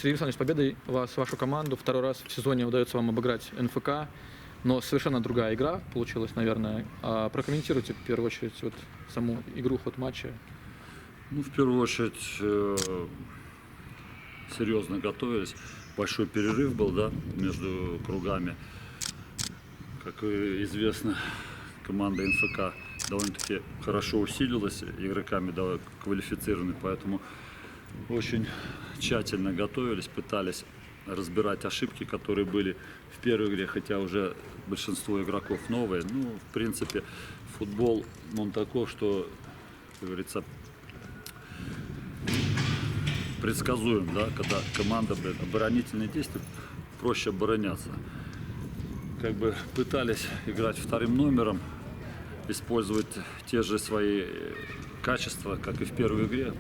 Сергей Александрович, с победой вас, вашу команду. Второй раз в сезоне удается вам обыграть НФК, но совершенно другая игра получилась, наверное. Прокомментируйте, в первую очередь, вот саму игру, ход матча. Ну, в первую очередь, серьезно готовились. Большой перерыв был, да, между кругами. Как известно, команда НФК довольно-таки хорошо усилилась, игроками квалифицированы, поэтому очень тщательно готовились, пытались разбирать ошибки, которые были в первой игре, хотя уже большинство игроков новые. Ну, в принципе, футбол, он таков, что, как говорится, предсказуем, да, когда команда оборонительные действия, проще обороняться. Как бы пытались играть вторым номером, использовать те же свои качества, как и в первой игре,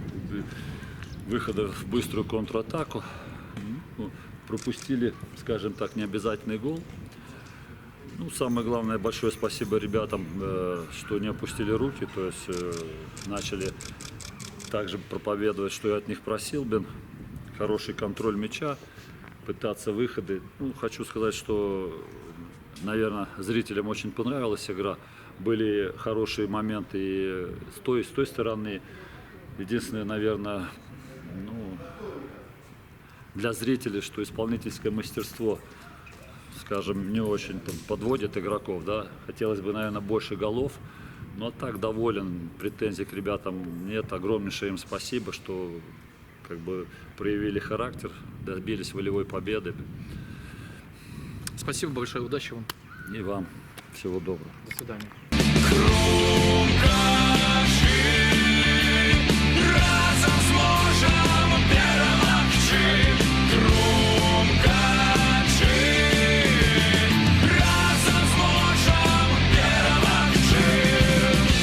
выхода в быструю контратаку. Ну, пропустили, скажем так, необязательный гол. Ну, самое главное, большое спасибо ребятам, что не опустили руки, то есть начали также проповедовать, что я от них просил, хороший контроль мяча, пытаться выходы. Ну, хочу сказать, что, наверное, зрителям очень понравилась игра. Были хорошие моменты и с той стороны. Единственное, наверное, ну, для зрителей, что исполнительское мастерство, скажем, не очень там подводит игроков, да. Хотелось бы, наверное, больше голов. Но так доволен, претензий к ребятам нет. Огромнейшее им спасибо, что как бы проявили характер, добились волевой победы. Спасибо большое, удачи вам. И вам всего доброго. До свидания.